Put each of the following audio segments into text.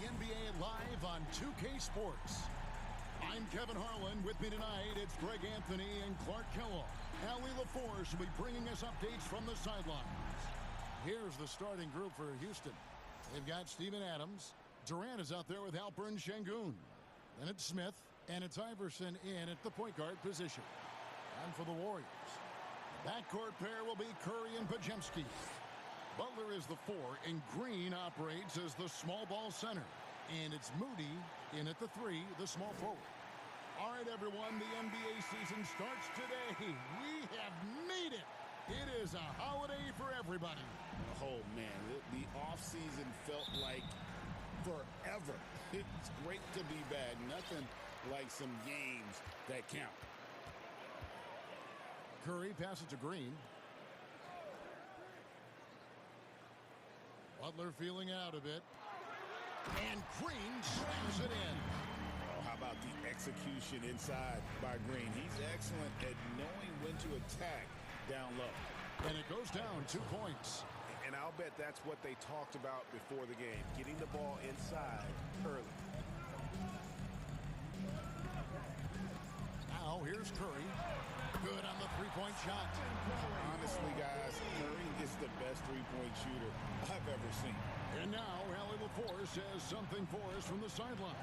NBA live on 2K Sports. I'm Kevin Harlan. With me tonight, it's Greg Anthony and Clark Kellogg. Allie LaForce will be bringing us updates from the sidelines. Here's the starting group for Houston. They've got Steven Adams. Durant is out there with Alperen Şengün. Then it's Smith, and it's Iverson in at the point guard position. And for the Warriors, the backcourt pair will be Curry and Podziemski. Butler is the 4, and Green operates as the small ball center. And it's Moody in at the 3, the small forward. All right, everyone, the NBA season starts today. We have made it. It is a holiday for everybody. Oh, man, the offseason felt like forever. It's great to be back. Nothing like some games that count. Curry passes to Green. Butler feeling out a bit. And Green slams it in. Oh, how about the execution inside by Green? He's excellent at knowing when to attack down low. And it goes down 2 points. And I'll bet that's what they talked about before the game, getting the ball inside early. Now here's Curry. Good on the three-point shot. Honestly, guys, Curry is the best three-point shooter I've ever seen. And now Allie LaForce says something for us from the sideline.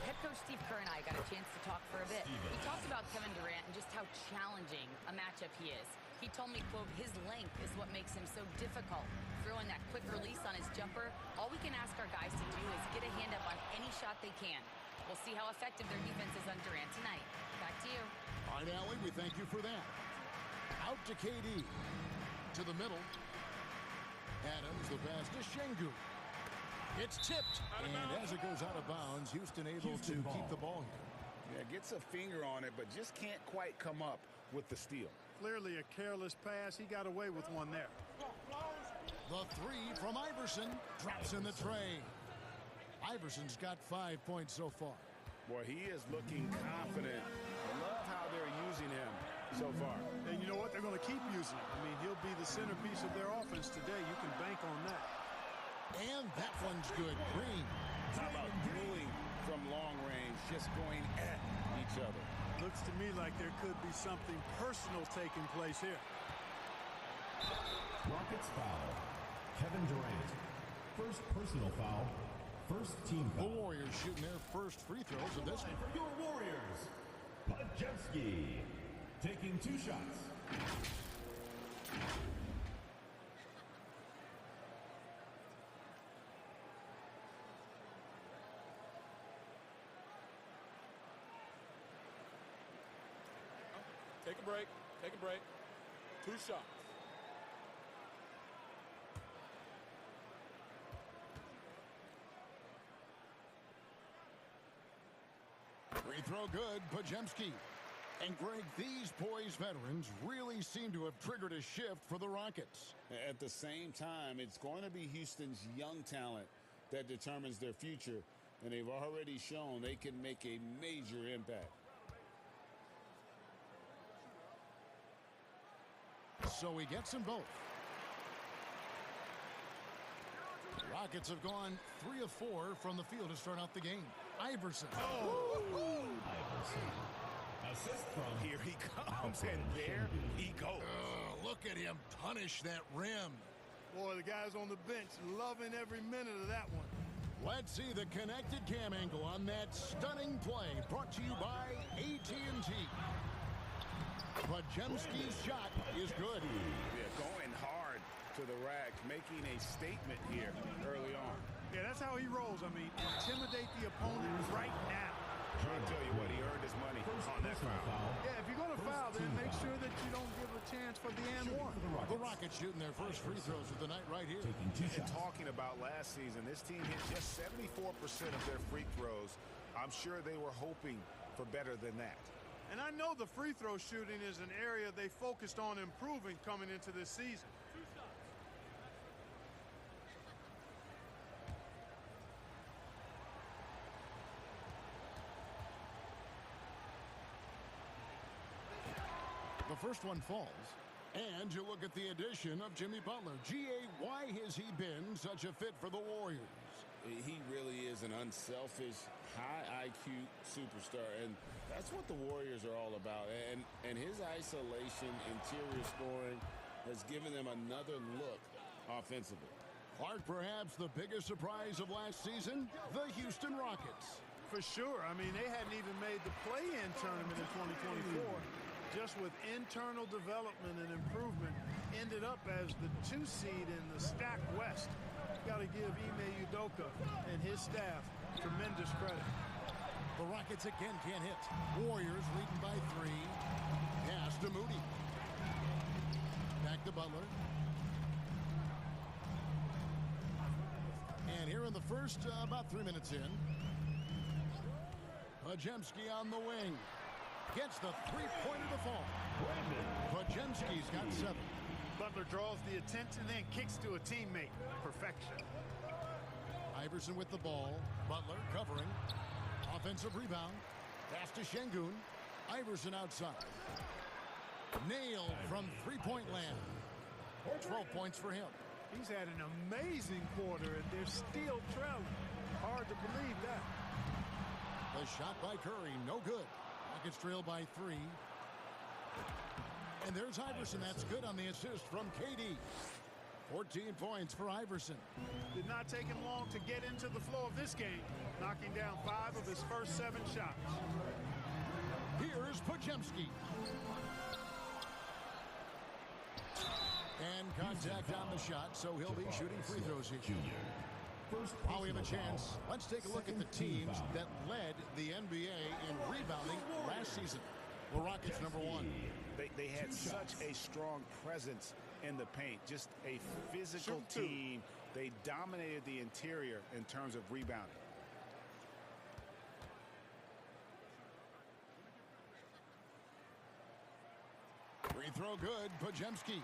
Head coach Steve Kerr and I got a chance to talk for a bit. We talked about Kevin Durant and just how challenging a matchup he is. He told me, quote, his length is what makes him so difficult. Throwing that quick release on his jumper, all we can ask our guys to do is get a hand up on any shot they can. We'll see how effective their defense is on Durant tonight. Back to you. All right, Allie, we thank you for that. Out to KD. To the middle. Adams, the pass to Şengün. It's tipped. And as it goes out of bounds, Houston able to keep the ball here. Yeah, gets a finger on it, but just can't quite come up with the steal. Clearly a careless pass. He got away with one there. The 3 from Iverson drops in the tray. Iverson's got 5 points so far. Boy, he is looking confident. I love how they're using him so far. And you know what? They're going to keep using him. I mean, he'll be the centerpiece of their offense today. You can bank on that. And that one's good. Green. How about dueling from long range, just going at each other? Looks to me like there could be something personal taking place here. Rockets foul. Kevin Durant. First personal foul. First team foul. The Warriors shooting their first free throws of this one. For your Warriors, Podziemski taking 2 shots. Take a break. Take a break. 2 shots. Free throw good, Podziemski. And Greg, these poised veterans really seem to have triggered a shift for the Rockets. At the same time, it's going to be Houston's young talent that determines their future, and they've already shown they can make a major impact. So he gets them both. The Rockets have gone 3 of 4 from the field to start out the game. Iverson. Oh! Iverson. Assist from Here he comes, and there he goes. Look at him punish that rim. Boy, the guys on the bench loving every minute of that one. Let's see the connected cam angle on that stunning play, brought to you by AT&T. Podziemski's shot is good. Yeah, going hard to the rack, making a statement here early on. Yeah, that's how he rolls. I mean, intimidate the opponent right now. I'll tell you what, he earned his money on that foul. Yeah, if you're going to foul, then make sure that you don't give a chance for the and one. The Rockets shooting their first free throws of the night right here. And talking about last season, this team hit just 74% of their free throws. I'm sure they were hoping for better than that. And I know the free throw shooting is an area they focused on improving coming into this season. The first one falls. And you look at the addition of Jimmy Butler. G.A., why has he been such a fit for the Warriors? He really is an unselfish, high IQ superstar, and that's what the Warriors are all about. And his isolation, interior scoring has given them another look offensively. Clark, perhaps the biggest surprise of last season, the Houston Rockets. For sure. I mean, they hadn't even made the play-in tournament in 2024. Just with internal development and improvement, ended up as the 2 seed in the stacked West. Got to give Ime Udoka and his staff tremendous credit. The Rockets again can't hit. Warriors leading by 3. Pass to Moody. Back to Butler. And here in the first, about 3 minutes in, Podziemski on the wing. Gets the three-pointer to fall. Podziemski's got 7. Butler draws the attention and kicks to a teammate. Perfection. Iverson with the ball. Butler covering. Offensive rebound. Pass to Şengün. Iverson outside. Nailed from three-point land. 12 points for him. He's had an amazing quarter, and they're still trailing. Hard to believe that. The shot by Curry, no good. Rockets trail by 3. And there's Iverson. That's good on the assist from KD. 14 points for Iverson. Did not take him long to get into the flow of this game, knocking down 5 of his first 7 shots. Here's Podziemski. And contact on the shot, so he'll be shooting free throws here. While we have a chance, let's take a look at the teams that led the NBA in rebounding last season. The Rockets, number 1. They had such a strong presence in the paint, just a physical team. They dominated the interior in terms of rebounding. Free throw good, Podziemski.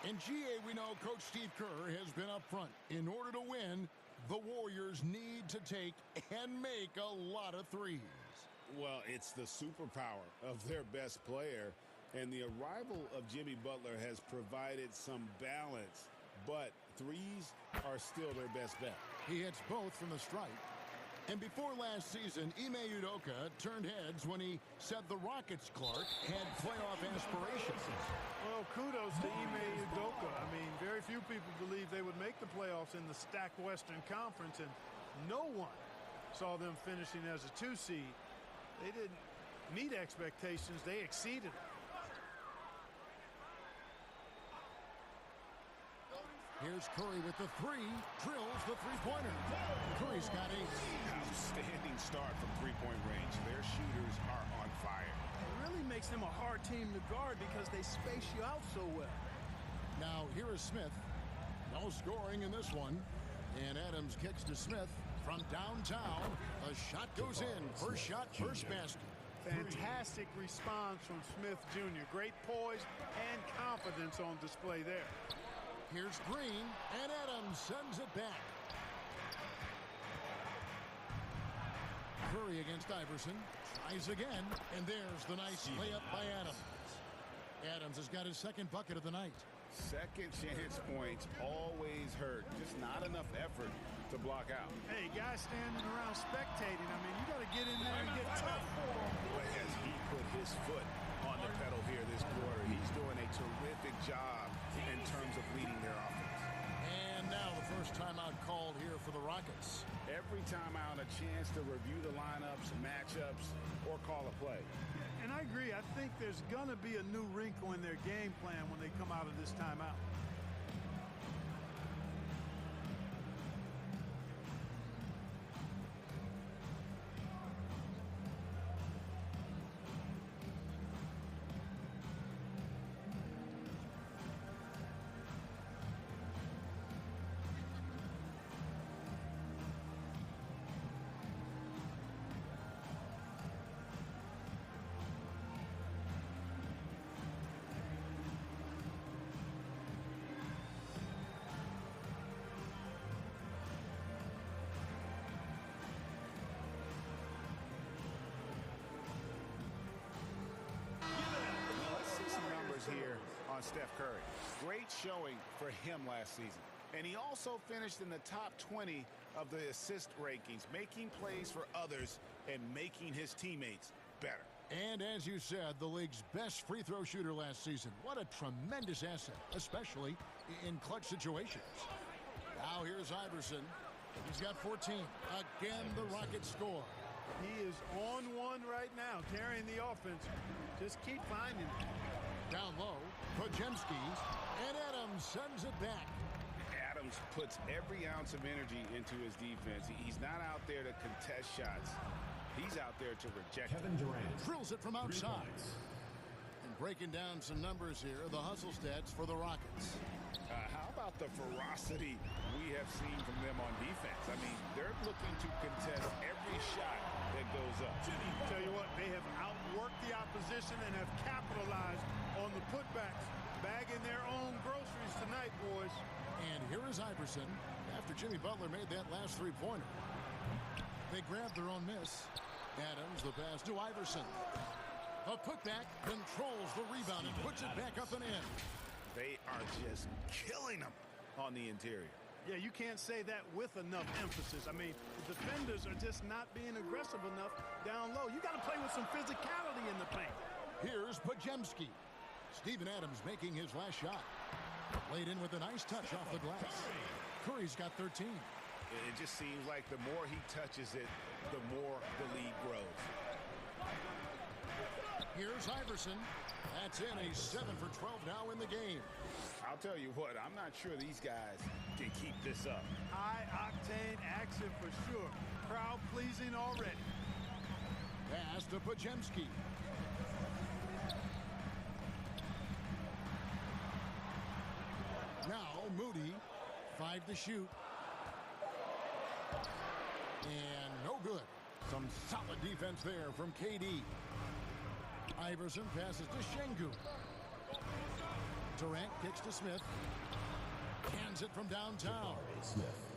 In GA, we know Coach Steve Kerr has been up front. In order to win, the Warriors need to take and make a lot of threes. Well, it's the superpower of their best player, and the arrival of Jimmy Butler has provided some balance, but threes are still their best bet. He hits both from the stripe. And before last season, Ime Udoka turned heads when he said the Rockets, Clark, had playoff aspirations. Well, kudos to Ime Udoka. I mean, very few people believed they would make the playoffs in the stacked Western Conference, and no one saw them finishing as a 2 seed. They didn't meet expectations. They exceeded them. Here's Curry with the 3, drills the three-pointer. Curry's got 8. Outstanding start from three-point range. Their shooters are on fire. It really makes them a hard team to guard because they space you out so well. Now, here is Smith. No scoring in this one. And Adams kicks to Smith from downtown. A shot goes in. First shot, first basket. Fantastic response from Smith Jr. Great poise and confidence on display there. Here's Green, and Adams sends it back. Curry against Iverson. Tries again, and there's the nice layup by Adams. Adams has got his second bucket of the night. Second chance points always hurt. Just not enough effort to block out. Hey, guys standing around spectating. I mean, you got to get in there and get tough. But as he put his foot on the pedal here this quarter, he's doing a terrific job in terms of leading their offense. And now the first timeout called here for the Rockets. Every timeout, a chance to review the lineups, matchups, or call a play. And I agree. I think there's going to be a new wrinkle in their game plan when they come out of this timeout. Here on Steph Curry. Great showing for him last season. And he also finished in the top 20 of the assist rankings, making plays for others and making his teammates better. And as you said, the league's best free throw shooter last season. What a tremendous asset, especially in clutch situations. Now here's Iverson. He's got 14. Again, the Rockets score. He is on one right now, carrying the offense. Just keep finding it. Down low, Podziemski, and Adams sends it back. Adams puts every ounce of energy into his defense. He's not out there to contest shots. He's out there to reject Kevin Durant. Drills it from outside. And breaking down some numbers here, the hustle stats for the Rockets. How about the ferocity we have seen from them on defense? I mean, they're looking to contest every shot that goes up. Tell you what, they have outworked the opposition and have capitalized on the putbacks, bagging their own groceries tonight, boys. And here is Iverson after Jimmy Butler made that last three-pointer. They grabbed their own miss. Adams, the pass to Iverson. A putback, controls the rebound and puts it back up and in. They are just killing them on the interior. Yeah, you can't say that with enough emphasis. I mean, the defenders are just not being aggressive enough down low. You got to play with some physicality in the paint. Here's Podziemski. Steven Adams making his last shot. Laid in with a nice touch off the glass. Curry's got 13. It just seems like the more he touches it, the more the lead grows. Here's Iverson. That's in. He's 7 for 12 now in the game. I'll tell you what, I'm not sure these guys can keep this up. High-octane action for sure. Crowd-pleasing already. Pass to Podziemski. Now Moody, 5 to shoot. And no good. Some solid defense there from KD. Iverson passes to Şengün. Durant kicks to Smith. Hands it from downtown.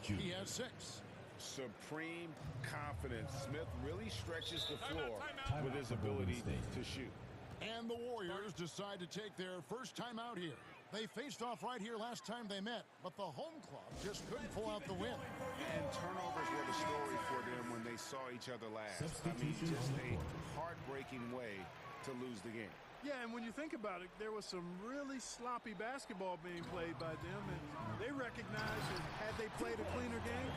He has 6. Supreme confidence. Smith really stretches the floor with his ability to shoot. And the Warriors decide to take their first time out here. They faced off right here last time they met, but the home club just couldn't pull out the win. And turnovers were the story for them when they saw each other last. I mean, just a heartbreaking way to lose the game. Yeah, and when you think about it, there was some really sloppy basketball being played by them, and they recognized that had they played a cleaner game,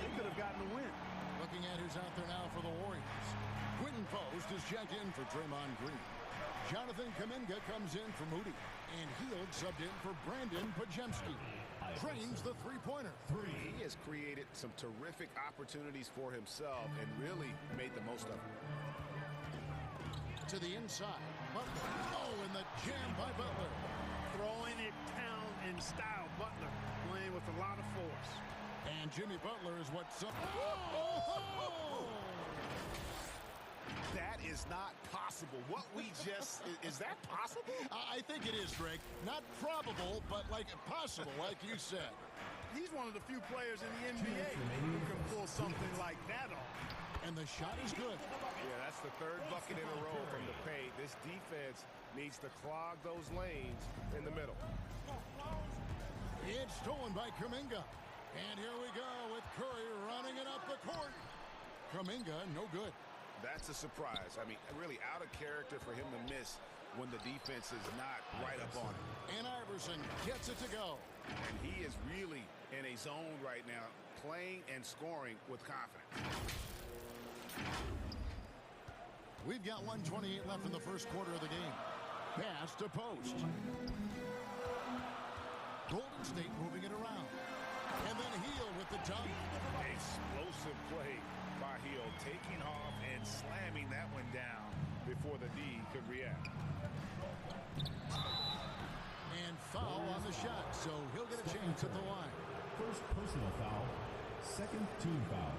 they could have gotten a win. Looking at who's out there now for the Warriors. Quentin Post is checked in for Draymond Green. Jonathan Kuminga comes in for Moody. And Hield subbed in for Brandon Podziemski. Trains the three-pointer. He has created some terrific opportunities for himself and really made the most of it. To the inside. Butler. Oh, and the jam by Butler. Throwing it down in style. Butler playing with a lot of force. And Jimmy Butler is what some... Oh! That is not possible. What we just... Is that possible? I think it is, Greg. Not probable, but like possible, like you said. He's one of the few players in the NBA who can pull something like that off. And the shot is good. Yeah, that's the third bucket in a row from the paint. This defense needs to clog those lanes in the middle. It's stolen by Kuminga. And here we go with Curry running it up the court. Kuminga, no good. That's a surprise. I mean, really out of character for him to miss when the defense is not right up on him. And Iverson gets it to go. And he is really in a zone right now, playing and scoring with confidence. We've got 1:28 left in the first quarter of the game. Pass to Post. Golden State moving it around. And then Hield with the dunk. Explosive play by Hield, taking off and slamming that one down before the D could react. And foul on the shot, so he'll get a chance at the line. First personal foul, second team foul.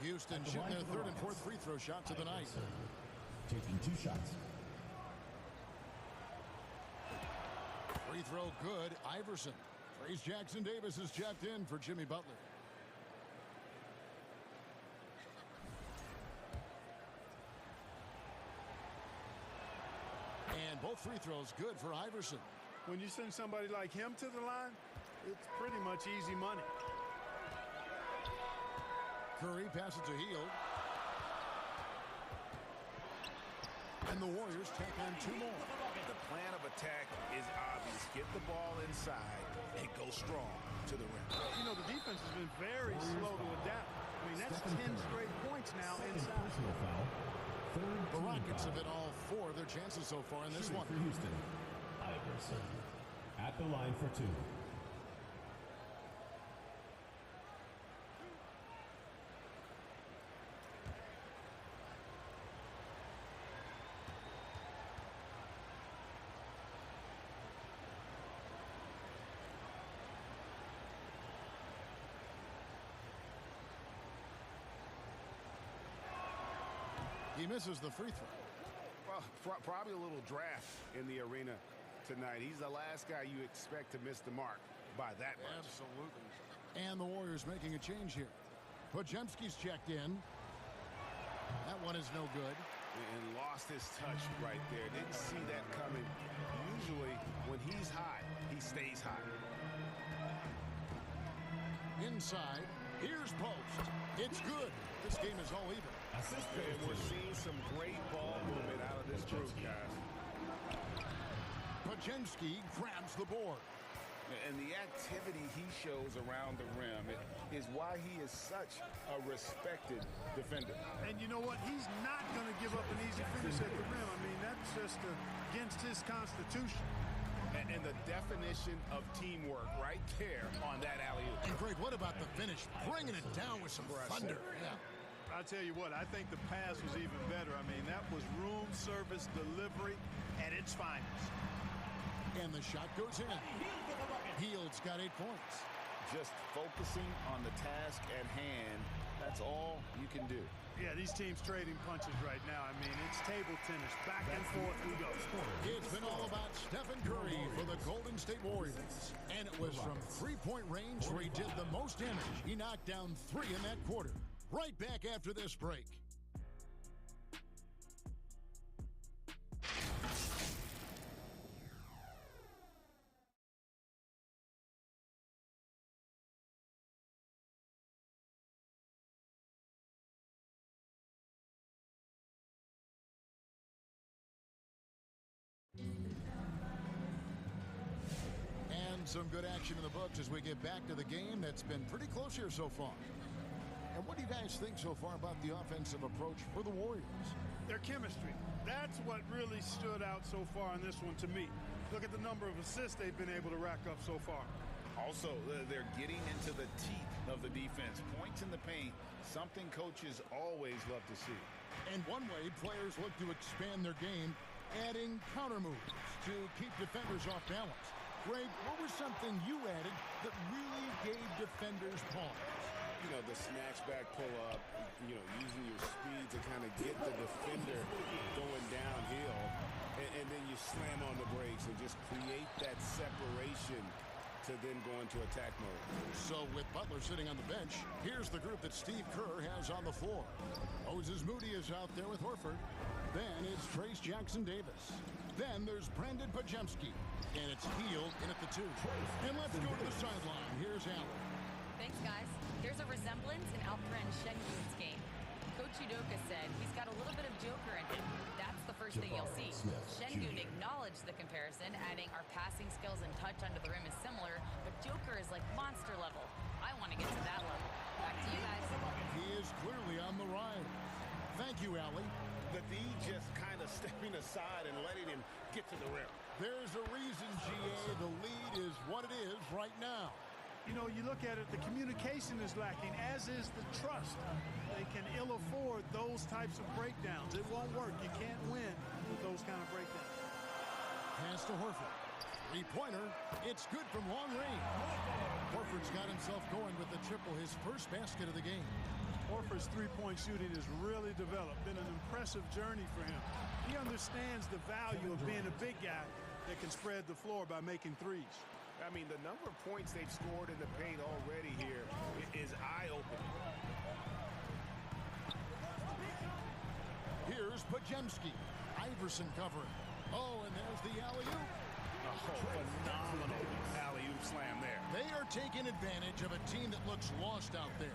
Houston shooting their third and fourth free throw shots of the night. Taking 2 shots. Free throw good, Iverson. Trace Jackson Davis is checked in for Jimmy Butler. And both free throws good for Iverson. When you send somebody like him to the line, it's pretty much easy money. Curry passes to Hield. And the Warriors take on 2 more. The plan of attack is obvious. Get the ball inside and go strong to the rim. You know, the defense has been very slow to adapt. I mean, that's 10 straight points now inside. Personal foul. The Rockets have hit all 4 of their chances so far in this one. For Houston, Iverson at the line for 2. He misses the free throw. Well, probably a little draft in the arena tonight. He's the last guy you expect to miss the mark by that much. Absolutely. And the Warriors making a change here. Podziemski's checked in. That one is no good. And lost his touch right there. Didn't see that coming. Usually, when he's hot, he stays hot. Inside. Here's post. It's good. This game is all even. And we're seeing some great ball movement out of this group, guys. Podziemski grabs the board. And the activity he shows around the rim is why he is such a respected defender. And you know what? He's not going to give up an easy finish at the rim. I mean, that's just against his constitution. And the definition of teamwork right there on that alley-oop. And Greg, what about the finish? Bringing it down with some thunder. Yeah. I'll tell you what, I think the pass was even better. I mean, that was room service delivery at its finest. And the shot goes in. Hield's got 8 points. Just focusing on the task at hand, that's all you can do. Yeah, these teams trading punches right now. I mean, it's table tennis. Back and forth we go. It's been all about Stephen Curry for the Golden State Warriors. And it was from 3-point range where he did the most damage. He knocked down 3 in that quarter. Right back after this break. And some good action in the books as we get back to the game that's been pretty close here so far. And what do you guys think so far about the offensive approach for the Warriors? Their chemistry. That's what really stood out so far in this one to me. Look at the number of assists they've been able to rack up so far. Also, they're getting into the teeth of the defense. Points in the paint, something coaches always love to see. And one way players look to expand their game, adding counter moves to keep defenders off balance. Greg, what was something you added that really gave defenders pause? You know, the snatch back pull up, you know, using your speed to kind of get the defender going downhill, and then you slam on the brakes and just create that separation to then go into attack mode. So with Butler sitting on the bench, here's the group that Steve Kerr has on the floor. Moses Moody is out there with Horford. Then it's Trace Jackson-Davis. Then there's Brandon Podziemski. And it's Hield in at the 2. And let's go to the sideline. Here's Allen. Thanks, guys. There's a resemblance in Alperen Şengün's game. Coach Udoka said he's got a little bit of Joker in him. That's the first thing you'll see. Şengün acknowledged the comparison, adding our passing skills and touch under the rim is similar, but Joker is like monster level. I want to get to that level. Back to you guys. He is clearly on the rise. Thank you, Allie. The D just kind of stepping aside and letting him get to the rim. There's a reason, GA, the lead is what it is right now. You know, you look at it, the communication is lacking, as is the trust. They can ill afford those types of breakdowns. It won't work. You can't win with those kind of breakdowns. Pass to Horford. Three-pointer. It's good from long range. Horford's got himself going with the triple, his first basket of the game. Horford's three-point shooting has really developed. Been an impressive journey for him. He understands the value of being a big guy that can spread the floor by making threes. I mean, the number of points they've scored in the paint already here is eye-opening. Here's Podziemski. Iverson covering. Oh, and there's the alley-oop. Phenomenal alley-oop slam there. They are taking advantage of a team that looks lost out there.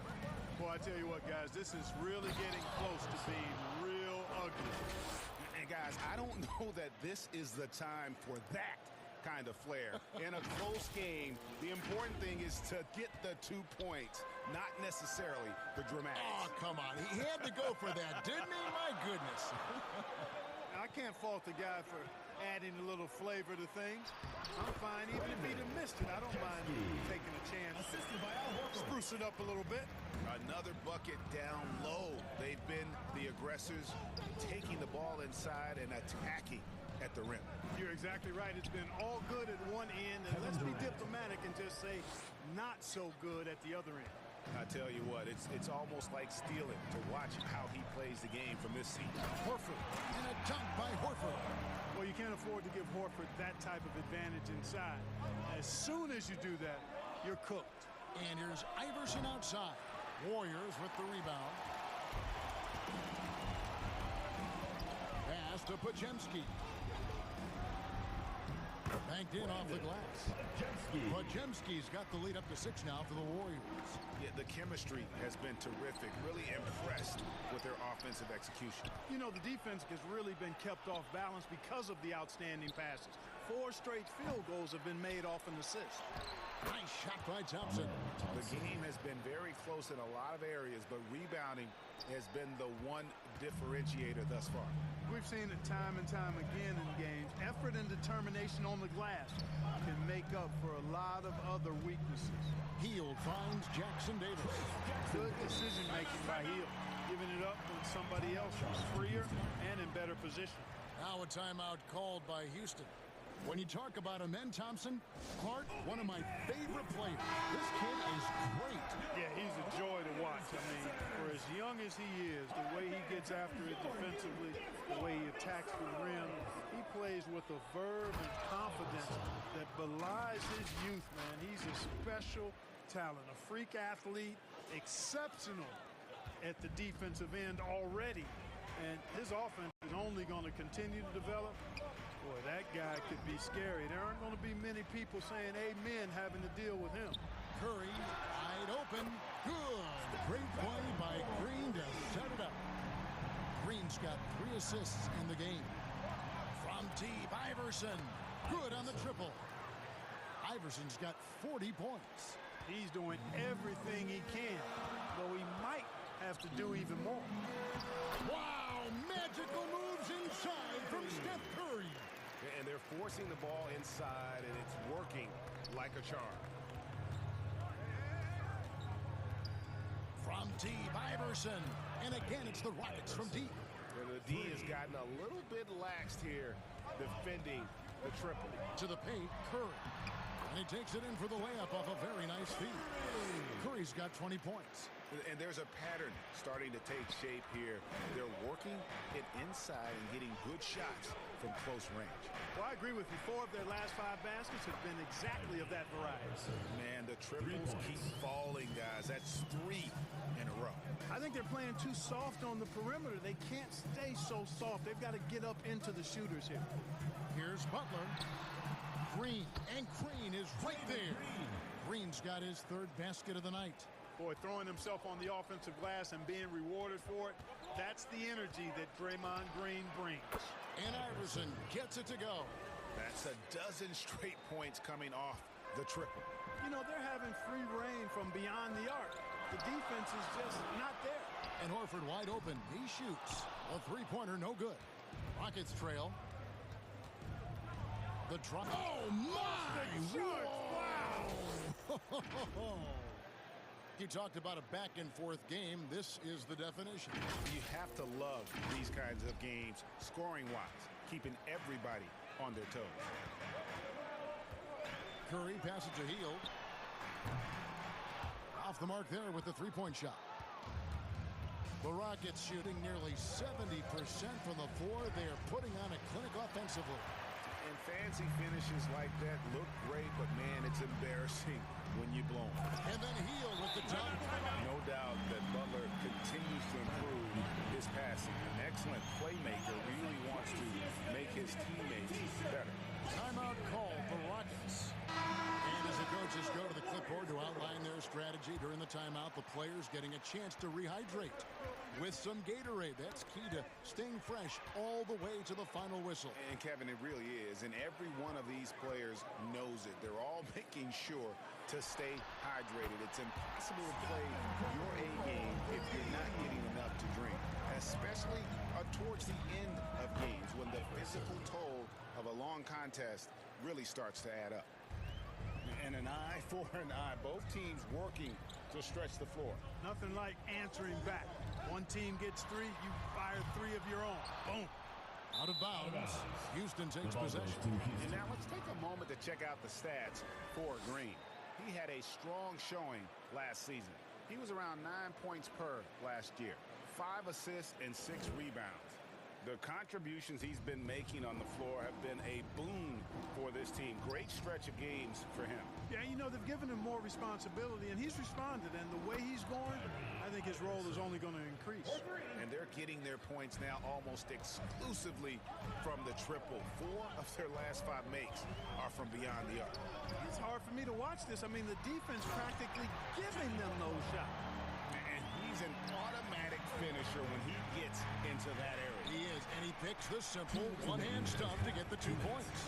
Boy, I tell you what, guys, this is really getting close to being real ugly. And guys, I don't know that this is the time for that kind of flair. In a close game, the important thing is to get the 2 points, not necessarily the dramatics. Oh, come on. He had to go for that, didn't he? My goodness. I can't fault the guy for adding a little flavor to things. I'm fine even if he'd have missed it. I don't mind taking a chance to spruce it up a little bit. Another bucket down low. They've been the aggressors, taking the ball inside and attacking at the rim. You're exactly right. It's been all good at one end, and let's be diplomatic and just say not so good at the other end. I tell you what, it's almost like stealing to watch how he plays the game from this seat. Horford, and a dunk by Horford. Well, you can't afford to give Horford that type of advantage inside. As soon as you do that, you're cooked. And here's Iverson outside. Warriors with the rebound. Pass to Podziemski. Banked in off the glass. Podziemski's got the lead up to 6 now for the Warriors. Yeah, the chemistry has been terrific. Really impressed with their offensive execution. You know, the defense has really been kept off balance because of the outstanding passes. 4 straight field goals have been made off an assist. Nice shot by Thompson. The game has been very close in a lot of areas, but rebounding has been the one differentiator thus far. We've seen it time and time again in games. Effort and determination on the glass can make up for a lot of other weaknesses. Hield finds Jackson Davis. Good decision-making by Hield, giving it up when somebody else was freer and in better position. Now a timeout called by Houston. When you talk about Amen Thompson, Clark, one of my favorite players. This kid is great. Yeah, he's a joy to watch. I mean, for as young as he is, the way he gets after it defensively, the way he attacks the rim, he plays with a verve and confidence that belies his youth, man. He's a special talent, a freak athlete, exceptional at the defensive end already. And his offense is only going to continue to develop. Boy, that guy could be scary. There aren't going to be many people saying amen having to deal with him. Curry, wide open. Good. Great play by Green to set it up. Green's got 3 assists in the game. From deep, Iverson. Good on the triple. Iverson's got 40 points. He's doing everything he can, though he might have to do even more. Wow, magical moves inside from Steph Curry. And they're forcing the ball inside, and it's working like a charm. From deep, Iverson. And again, it's the Rockets from deep. And the D has gotten a little bit laxed here, defending the triple. To the paint, Curry. And he takes it in for the layup off a very nice feed. Curry's got 20 points. And there's a pattern starting to take shape here. They're working it inside and getting good shots from close range. Well, I agree with you. 4 of their last 5 baskets have been exactly of that variety. Man, the triples keep falling, guys. That's 3 in a row. I think they're playing too soft on the perimeter. They can't stay so soft. They've got to get up into the shooters here. Here's Butler. Green, and Green is right there. Green's got his 3rd basket of the night. Boy, throwing himself on the offensive glass and being rewarded for it, that's the energy that Draymond Green brings. And Iverson gets it to go. That's a dozen straight points coming off the triple. You know, they're having free reign from beyond the arc. The defense is just not there. And Horford wide open. He shoots. A 3-pointer, no good. Rockets trail. The drop. Oh, my! Wow! You talked about a back-and-forth game. This is the definition. You have to love these kinds of games, scoring-wise, keeping everybody on their toes. Curry passes to Hield. Off the mark there with the 3-point shot. The Rockets shooting nearly 70% from the floor. They are putting on a clinic offensively. And fancy finishes like that look great, but man, it's embarrassing when you blow them. And then Hield with the dunk. No doubt that Butler continues to improve passing. An excellent playmaker, really wants to make his teammates better. Timeout called the Rockets. And as the coaches go to the clipboard to outline their strategy during the timeout, the players getting a chance to rehydrate with some Gatorade. That's key to staying fresh all the way to the final whistle. And Kevin, it really is. And every one of these players knows it. They're all making sure to stay hydrated. It's impossible to play your A game if you're not getting enough to drink, especially towards the end of games when the physical toll of a long contest really starts to add up. And an eye for an eye. Both teams working to stretch the floor. Nothing like answering back. One team gets 3, you fire 3 of your own. Boom. Out of bounds. Houston takes possession. And now let's take a moment to check out the stats for Green. He had a strong showing last season. He was around 9 points per last year. 5 assists and 6 rebounds. The contributions he's been making on the floor have been a boon for this team. Great stretch of games for him. Yeah, you know, they've given him more responsibility, and he's responded. And the way he's going, I think his role is only going to increase. And they're getting their points now almost exclusively from the triple. 4 of their last 5 makes are from beyond the arc. It's hard for me to watch this. I mean, the defense practically giving them those shots. And he's an automatic finisher when he gets into that area. He is, and he picks the simple one-hand stuff to get the 2 points.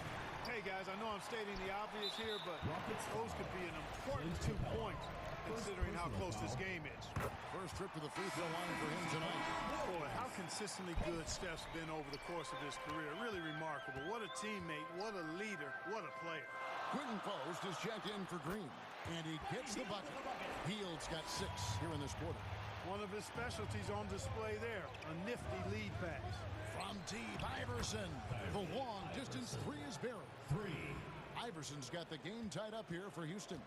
Hey, guys, I know I'm stating the obvious here, but those could be an important 2 points considering how close this game is. First trip to the free throw line for him tonight. Boy, how consistently good Steph's been over the course of his career. Really remarkable. What a teammate, what a leader, what a player. Quentin Post is checked in for Green, and he gets the bucket. Hield's got 6 here in this quarter. One of his specialties on display there, a nifty lead pass. From Steve Iverson, the long-distance 3 is buried. 3. Iverson's got the game tied up here for Houston.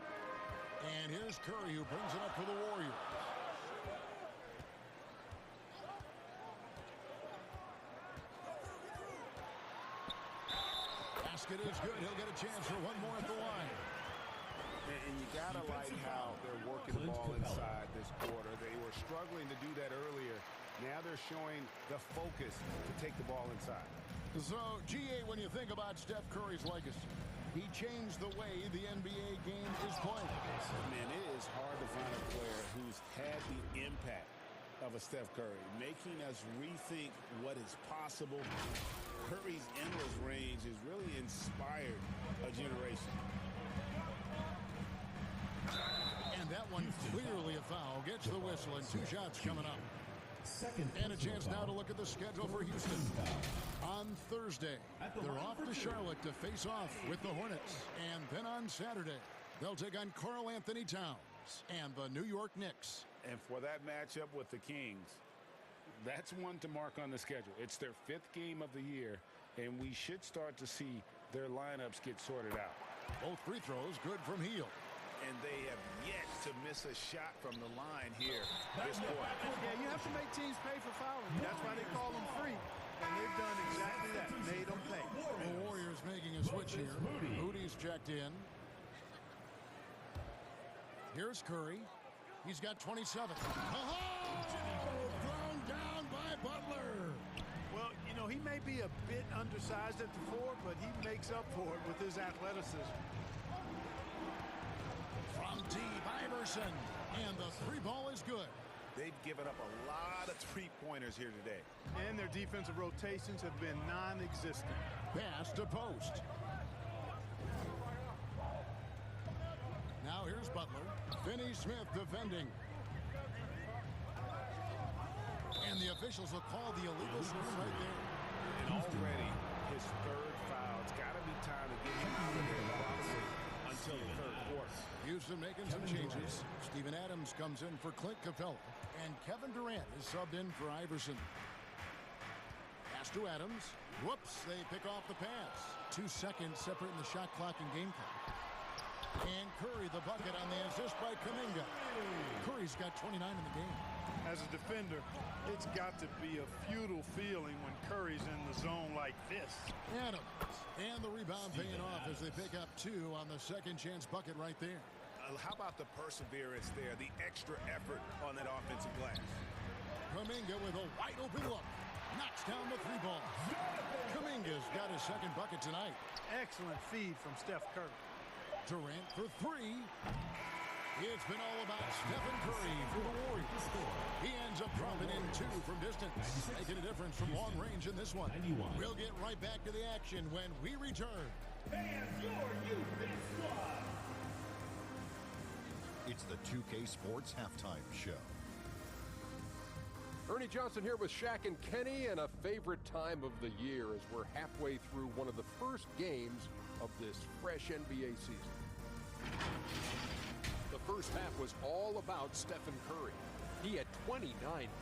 And here's Curry, who brings it up for the Warriors. Basket is good. He'll get a chance for one more at the line. And you got to like how they're working the ball inside this quarter. They were struggling to do that earlier. Now they're showing the focus to take the ball inside. So, GA, when you think about Steph Curry's legacy, he changed the way the NBA game is played. Man, it is hard to find a player who's had the impact of a Steph Curry, making us rethink what is possible. Curry's endless range has really inspired a generation. And that one clearly a foul. Gets the whistle, and 2 shots coming up. And a chance now to look at the schedule for Houston. On Thursday, they're off to Charlotte to face off with the Hornets. And then on Saturday, they'll take on Karl Anthony Towns and the New York Knicks. And for that matchup with the Kings, that's one to mark on the schedule. It's their 5th game of the year, and we should start to see their lineups get sorted out. Both free throws good from Hield. And they have yet to miss a shot from the line here this quarter. Yeah, you have to make teams pay for fouling. That's why they call them free. And they've done exactly that. Made them pay. The Warriors making a switch here. Moody's checked in. Here's Curry. He's got 27. Oh! Thrown down by Butler. Well, you know, he may be a bit undersized at the 4, but he makes up for it with his athleticism. From deep, Iverson. And the 3 ball is good. They've given up a lot of 3-pointers here today. And their defensive rotations have been non-existent. Pass to Post. Now here's Butler. Finney Smith defending. And the officials will call the illegal swim right there. And already his 3rd foul. It's got to be time to get him out of there probably until the 3rd quarter. Houston making some changes. Steven Adams comes in for Clint Capella. And Kevin Durant is subbed in for Iverson. Pass to Adams. Whoops, they pick off the pass. 2 seconds separating the shot clock and game clock. And Curry the bucket on the assist by Kuminga. Curry's got 29 in the game. As a defender, it's got to be a futile feeling when Curry's in the zone like this. Adams. And the rebound paying off as they pick up 2 on the second chance bucket right there. How about the perseverance there, the extra effort on that offensive glass? Kuminga with a wide open look. knocks down the three ball. Kuminga's got his second bucket tonight. Excellent feed from Steph Curry. Durant for three. It's been all about Stephen Curry for the Warriors. He ends up dropping in two from distance, making a difference from long range in this one. We'll get right back to the action when we return. It's the 2K Sports Halftime Show. Ernie Johnson here with Shaq and Kenny, and a favorite time of the year as we're halfway through one of the first games of this fresh NBA season. The first half was all about Stephen Curry. He had 29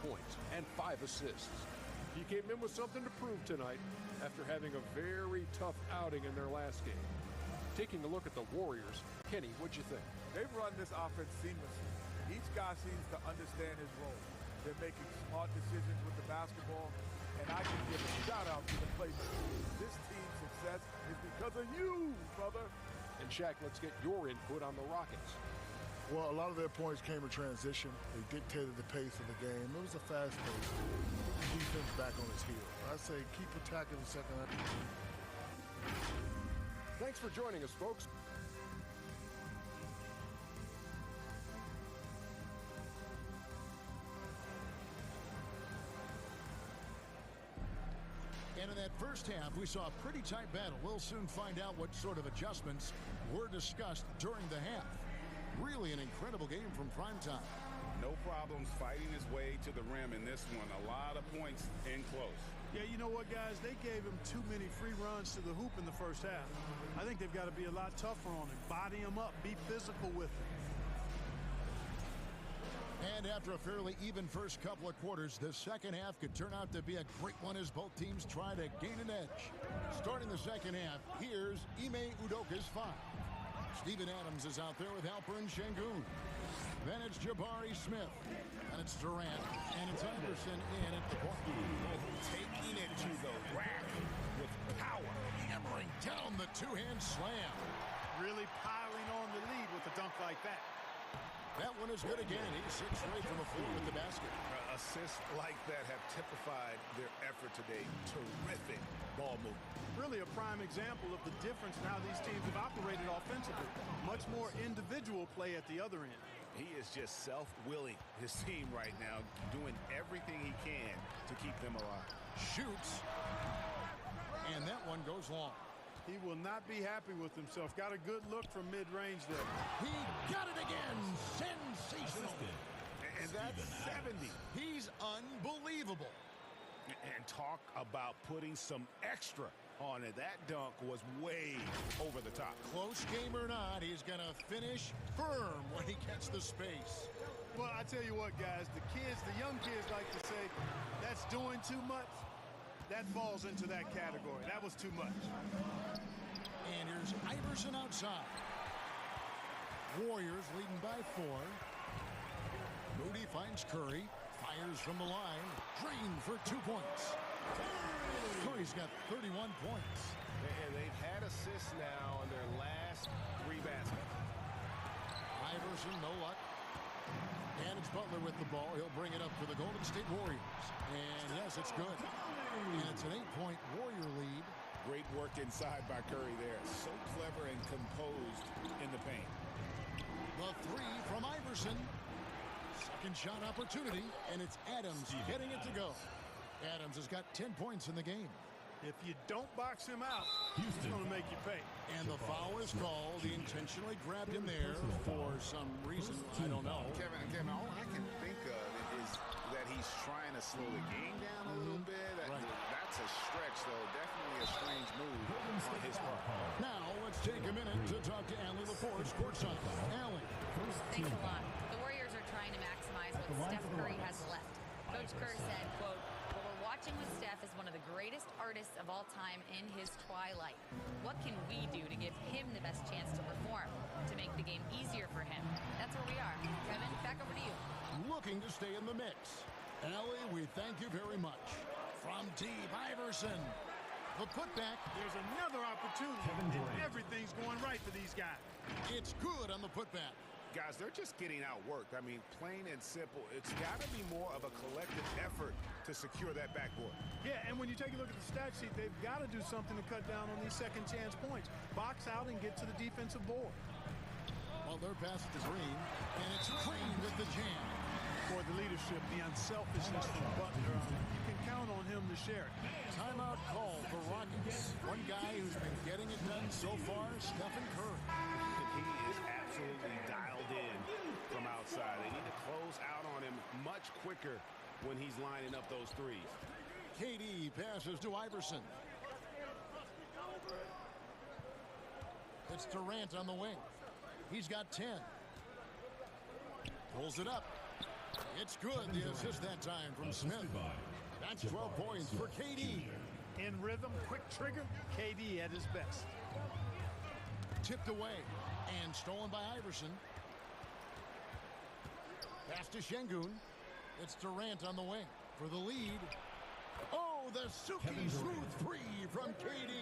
points and 5 assists. He came in with something to prove tonight after having a very tough outing in their last game. Taking a look at the Warriors, Kenny, what'd you think? They've run this offense seamlessly. Each guy seems to understand his role. They're making smart decisions with the basketball, and I can give a shout-out to the playmakers. This team's success is because of you, brother. And Shaq, let's get your input on the Rockets. Well, a lot of their points came in transition. They dictated the pace of the game. It was a fast pace. Put the defense back on its heels. I say keep attacking the second half. Thanks for joining us, folks. And in that first half, we saw a pretty tight battle. We'll soon find out what sort of adjustments were discussed during the half. Really an incredible game from primetime. No problems fighting his way to the rim in this one. A lot of points in close. Yeah, you know what, guys? They gave him too many free runs to the hoop in the first half. I think they've got to be a lot tougher on him. Body him up. Be physical with him. And after a fairly even first couple of quarters, the second half could turn out to be a great one as both teams try to gain an edge. Starting the second half, here's Ime Udoka's 5. Steven Adams is out there with Alperen Şengün. Then it's Jabari Smith. And it's Durant. And it's Iverson in at the point. Taking it to the rack with power. Hammering down the two-hand slam. Really piling on the lead with a dunk like that. That one is good again. He's 6 straight from the floor with the basket. Assists like that have typified their effort today. Terrific ball movement. Really a prime example of the difference in how these teams have operated offensively. Much more individual play at the other end. He is just self-willing, his team right now, doing everything he can to keep them alive. Shoots. And that one goes long. He will not be happy with himself. Got a good look from mid-range there. He got it again. Sensational. And that's 70. He's unbelievable. And talk about putting some extra on it. That dunk was way over the top. Close game or not, he's going to finish firm when he gets the space. Well, I tell you what, guys, the young kids like to say, that's doing too much. That falls into that category. That was too much. And here's Iverson outside. Warriors leading by 4. Moody finds Curry. Fires from the line. Drained for 2 points. Curry's got 31 points. And they've had assists now on their last 3 baskets. Iverson, no luck. And it's Butler with the ball. He'll bring it up for the Golden State Warriors. And yes, it's good. And it's an 8-point Warrior lead. Great work inside by Curry there. So clever and composed in the paint. The 3 from Iverson. Second shot opportunity, and it's Adams getting it to go. Adams has got 10 points in the game. If you don't box him out, he's going to make you pay. And the foul is called. He intentionally grabbed him there for some reason. I don't know. Kevin, all I can think of is that he's trying to slow the game down a little bit. That's a stretch, though. Definitely a strange move on his part. Now, let's take a minute to talk to Allie LaForce, courtside. Allie. Thanks a lot. The Warriors are trying to maximize what Steph Curry has left. Coach Kerr said, quote, "What we're watching with Steph is one of the greatest artists of all time in his twilight. What can we do to give him the best chance to perform, to make the game easier for him?" That's where we are. Kevin, back over to you. Looking to stay in the mix. Allie, we thank you very much. From deep, Iverson. The putback. There's another opportunity, and everything's going right for these guys. It's good on the putback. Guys, they're just getting outworked. I mean, plain and simple. It's got to be more of a collective effort to secure that backboard. Yeah, and when you take a look at the stat sheet, they've got to do something to cut down on these second chance points. Box out and get to the defensive board. Butler passes to Green, and it's Green with the jam. For the leadership, the unselfishness from Butler, you can count on him to share it. Timeout call for Rockets. One guy who's been getting it done so far, Stephen Curry. He is absolutely dialed in from outside. They need to close out on him much quicker when he's lining up those threes. KD passes to Iverson. It's Durant on the wing. He's got 10. Pulls it up. It's good. The assist that time from Smith. That's 12 points for KD. In rhythm, quick trigger, KD at his best. Tipped away and stolen by Iverson. Pass to Şengün. It's Durant on the wing for the lead. Oh, the silky smooth three from KD.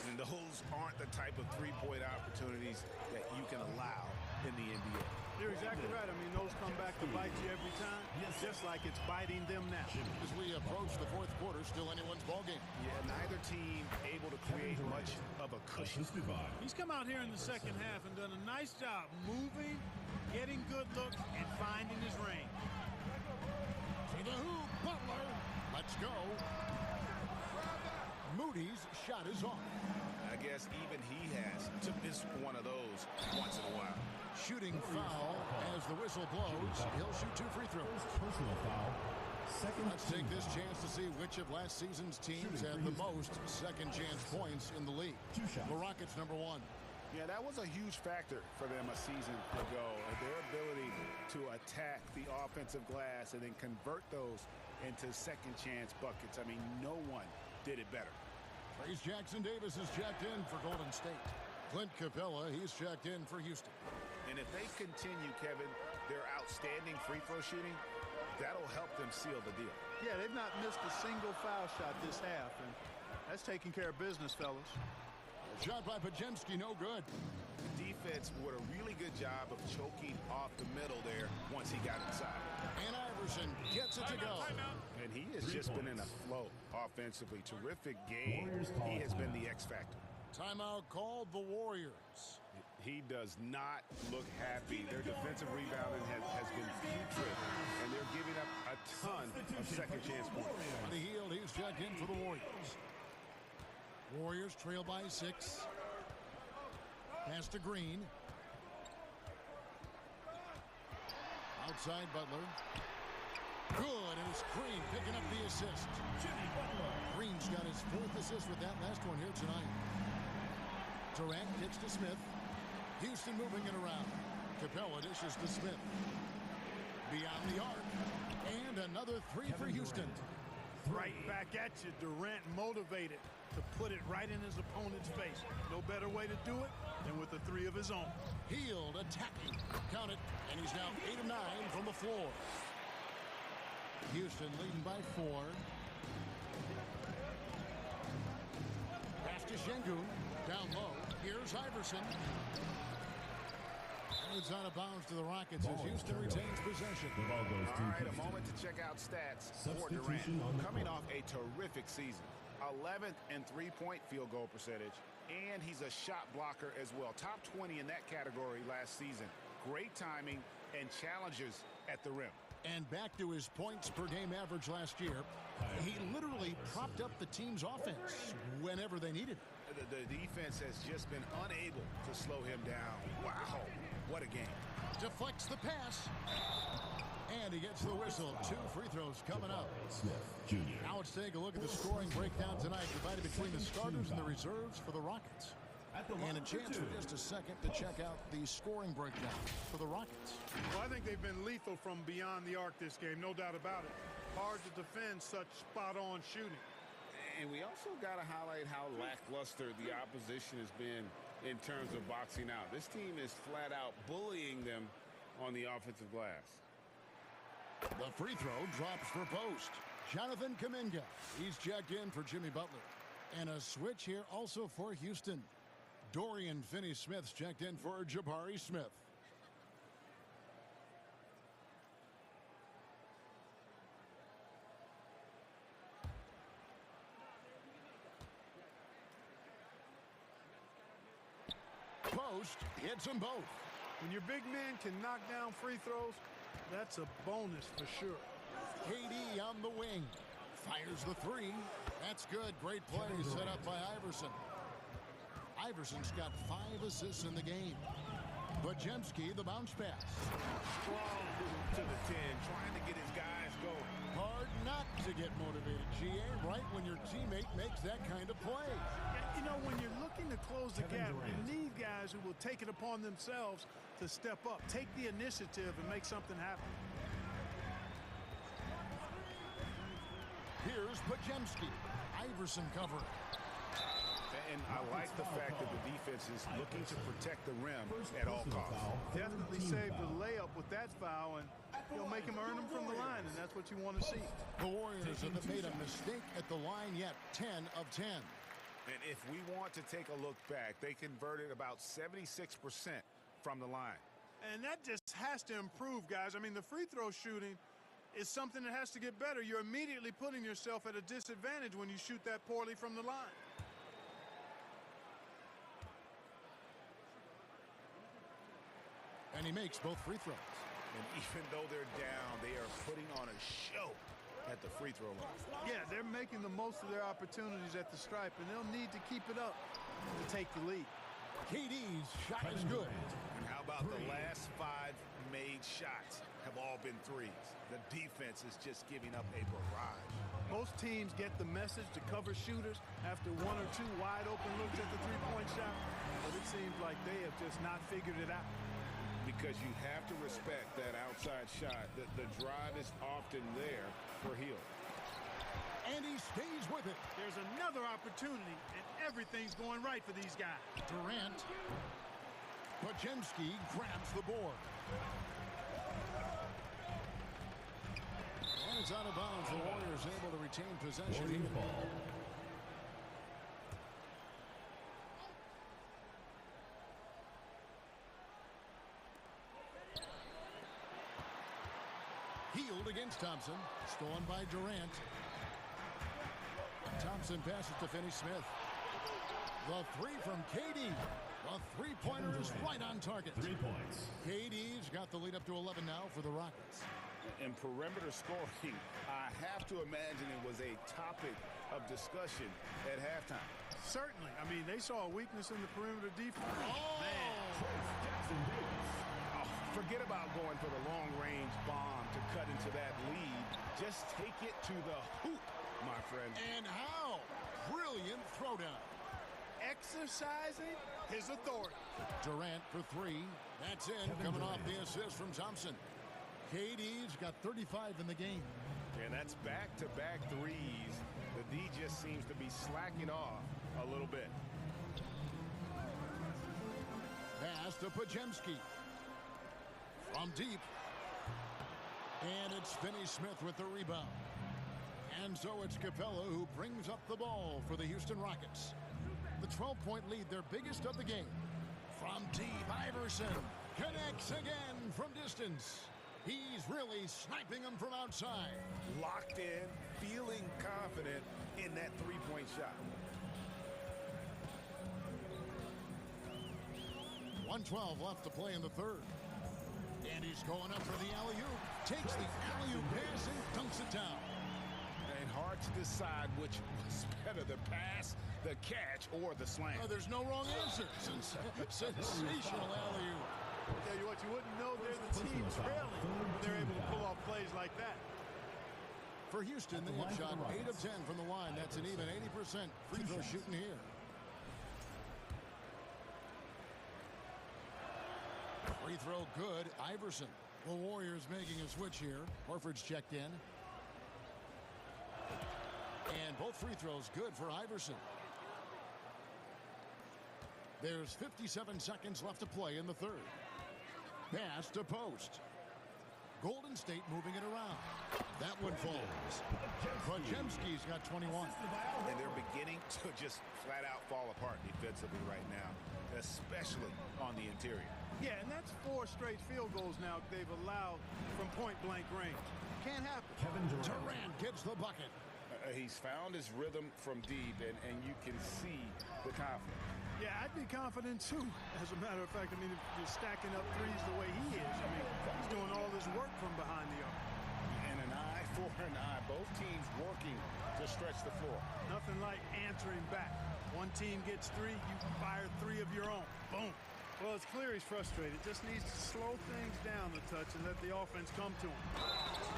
And those aren't the type of three-point opportunities that you can allow in the NBA. You're exactly right. I mean, those come back to bite you every time, just like it's biting them now. As we approach the fourth quarter, still anyone's ballgame. Yeah, neither team able to create much of a cushion. He's come out here in the second half and done a nice job moving, getting good looks, and finding his range. To the hoop, Butler. Let's go. Moody's shot is off. I guess even he has to miss one of those once in a while. Shooting foul as the whistle blows. He'll shoot 2 free throws. Personal foul. Let's take this chance to see which of last season's teams had the most second chance points in the league. The Rockets, number 1. Yeah, that was a huge factor for them a season ago. Their ability to attack the offensive glass and then convert those into second chance buckets. I mean, no one did it better. Trace Jackson Davis is checked in for Golden State. Clint Capella, he's checked in for Houston. And if they continue, Kevin, their outstanding free throw shooting, that'll help them seal the deal. Yeah, they've not missed a single foul shot this half, and that's taking care of business, fellas. Shot by Podziemski, no good. The defense did a really good job of choking off the middle there once he got inside. And Iverson gets it to go. And he has just been in a flow offensively. Terrific game. He has been the X factor. Timeout called the Warriors. He does not look happy. Their defensive rebounding has been putrid, and they're giving up a ton of second chance points. On the heel, he's checked in for the Warriors. Warriors trail by 6. Pass to Green. Outside Butler. Good, and it's Green picking up the assist. Green's got his 4th assist with that last one here tonight. Durant kicks to Smith. Houston moving it around. Capella dishes to Smith. Beyond the arc. And another 3 for Houston. Right back at you. Durant motivated to put it right in his opponent's face. No better way to do it than with a 3 of his own. Hield attacking. Count it. And he's now 8 of 9 from the floor. Houston leading by 4. Pass to Şengün. Down low. Here's Iverson. It's out of bounds to the Rockets as Houston retains possession. All right, a moment to check out stats for Durant. Coming off a terrific season. 11th in three-point field goal percentage. And he's a shot blocker as well. Top 20 in that category last season. Great timing and challenges at the rim. And back to his points per game average last year. He literally propped up the team's offense whenever they needed it. The defense has just been unable to slow him down. Wow, what a game. Deflects the pass. And he gets the whistle. 2 free throws coming up. Now let's take a look at the scoring breakdown tonight, divided between the starters and the reserves for the Rockets. And a chance for just a second to check out the scoring breakdown for the Rockets. Well, I think they've been lethal from beyond the arc this game, no doubt about it. Hard to defend such spot-on shooting. And we also got to highlight how lackluster the opposition has been in terms of boxing out. This team is flat out bullying them on the offensive glass. The free throw drops for post. Jonathan Kuminga. He's checked in for Jimmy Butler. And a switch here also for Houston. Dorian Finney-Smith's checked in for Jabari Smith. Post hits them both. When your big man can knock down free throws, that's a bonus for sure. KD on the wing. Fires the three. That's good. Great play set up by Iverson. Iverson's got 5 assists in the game. Podziemski, the bounce pass. Strong move to the 10, trying to get his guys going. Hard not to get motivated, GA, right when your teammate makes that kind of play. You know, when you're looking to close the gap, you need guys who will take it upon themselves to step up, take the initiative, and make something happen. Here's Podziemski. Iverson covering. And I like the fact that the defense is looking to protect the rim at all costs. Definitely saved the layup with that foul, and you'll make him earn them from the line, and that's what you want to see. The Warriors haven't made a mistake at the line yet. 10 of 10. And if we want to take a look back, they converted about 76% from the line. And that just has to improve, guys. I mean, the free throw shooting is something that has to get better. You're immediately putting yourself at a disadvantage when you shoot that poorly from the line. And he makes both free throws. And even though they're down, they are putting on a show at the free throw line. Yeah, they're making the most of their opportunities at the stripe, and they'll need to keep it up to take the lead. KD's shot is good. And how about the last 5 made shots have all been threes? The defense is just giving up a barrage. Most teams get the message to cover shooters after 1 or 2 wide open looks at the three-point shot, but it seems like they have just not figured it out. Because you have to respect that outside shot. The drive is often there for Hill. And he stays with it. There's another opportunity, and everything's going right for these guys. Durant. Podziemski grabs the board. And it's out of bounds. The Warriors able to retain possession. Ball. Healed against Thompson. Stolen by Durant. Thompson passes to Finney-Smith. The three from KD. The three-pointer is right on target. 3 points. KD's got the lead up to 11 now for the Rockets. In perimeter scoring, I have to imagine it was a topic of discussion at halftime. Certainly. I mean, they saw a weakness in the perimeter defense. Oh! Forget about going for the long-range bomb to cut into that lead. Just take it to the hoop, my friend. And how? Brilliant throwdown. Exercising his authority. Durant for 3. That's in. Coming off the assist from Thompson. KD's got 35 in the game. And that's back-to-back threes. The D just seems to be slacking off a little bit. Pass to Podziemski. From deep. And it's Finney-Smith with the rebound. And so it's Capella who brings up the ball for the Houston Rockets. The 12-point lead, their biggest of the game. From deep, Iverson connects again from distance. He's really sniping them from outside. Locked in, feeling confident in that three-point shot. 1:12 left to play in the third. And he's going up for the alley-oop. Takes the alley-oop pass and dunks it down. And hard to decide which was better, the pass, the catch, or the slam. Oh, there's no wrong answer. Sensational alley-oop. Tell you what, you wouldn't know they're the team trailing when they're able to pull off plays like that. For Houston, they have shot 8 of 10 from the line. That's an even 80% free throw shooting here. Free throw good. Iverson. The Warriors making a switch here. Horford's checked in. And both free throws good for Iverson. There's 57 seconds left to play in the third. Pass to Post. Golden State moving it around. That one falls. Podziemski's got 21. And they're beginning to just flat out fall apart defensively right now, especially on the interior. Yeah, and that's 4 straight field goals now they've allowed from point-blank range. Can't happen. Durant gets the bucket. He's found his rhythm from deep, and you can see the confidence. Yeah, I'd be confident too. As a matter of fact, I mean, if you're stacking up threes the way he is, I mean, he's doing all this work from behind the arc. And an eye for an eye. Both teams working to stretch the floor. Nothing like answering back. One team gets three, you fire three of your own. Boom. Well, it's clear he's frustrated. Just needs to slow things down a touch and let the offense come to him.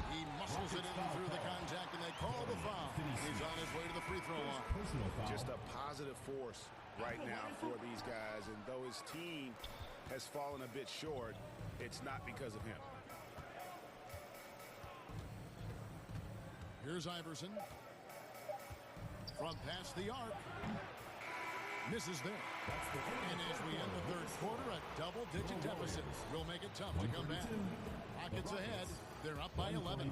He muscles it in through the contact, and they call the foul. He's on his way to the free throw line. Just a positive force right now for these guys. And though his team has fallen a bit short, it's not because of him. Here's Iverson. From past the arc. Misses there. And as we end the third quarter, a double-digit deficit will make it tough to come back. Rockets ahead. They're up by 11.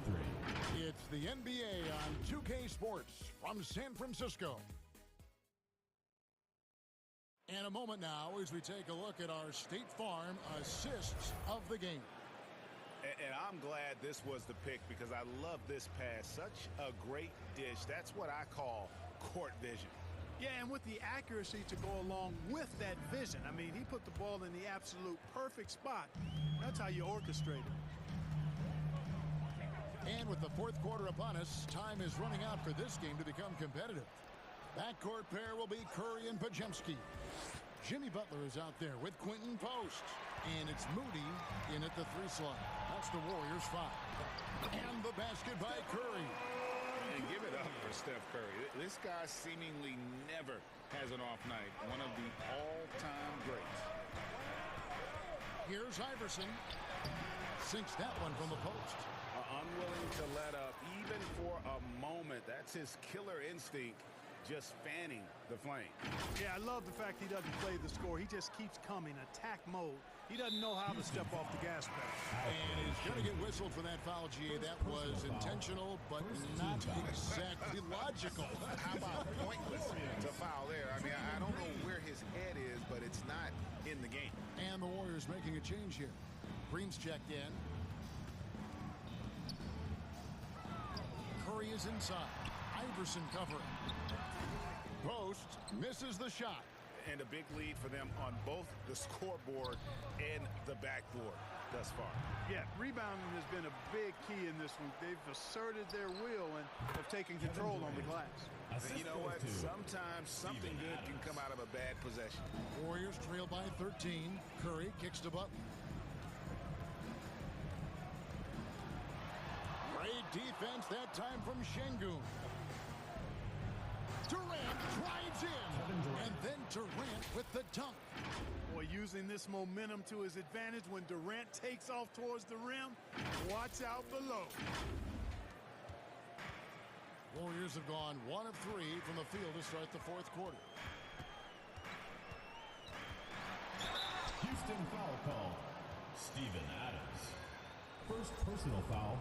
It's the NBA on 2K Sports from San Francisco. And a moment now as we take a look at our State Farm assists of the game. And I'm glad this was the pick because I love this pass. Such a great dish. That's what I call court vision. Yeah, and with the accuracy to go along with that vision. I mean, he put the ball in the absolute perfect spot. That's how you orchestrate it. And with the fourth quarter upon us, time is running out for this game to become competitive. Backcourt pair will be Curry and Pajemski. Jimmy Butler is out there with Quentin Post. And it's Moody in at the three slot. That's the Warriors' foul. And the basket by Curry. And give it up for Steph Curry. This guy seemingly never has an off night. One of the all-time greats. Here's Iverson. Sinks that one from the post. Unwilling to let up even for a moment. That's his killer instinct, just fanning the flame. Yeah, I love the fact he doesn't play the score. He just keeps coming, attack mode. He doesn't know how to step off the gas pedal. And he's going to get whistled for that foul, GA. That was intentional, but not exactly logical. How about pointless to foul there? I mean, I don't know where his head is, but it's not in the game. And the Warriors making a change here. Green's checked in. Curry is inside. Iverson covering. Post misses the shot. And a big lead for them on both the scoreboard and the backboard thus far. Yeah, rebounding has been a big key in this one. They've asserted their will and have taken control on the glass. And you know what? Sometimes something good can come out of a bad possession. Warriors trail by 13. Curry kicks to Butler. Great defense that time from Şengün. Durant drives in, and then Durant with the dunk. Boy, using this momentum to his advantage when Durant takes off towards the rim. Watch out below. Warriors have gone 1 of 3 from the field to start the fourth quarter. Houston foul call. Steven Adams. First personal foul.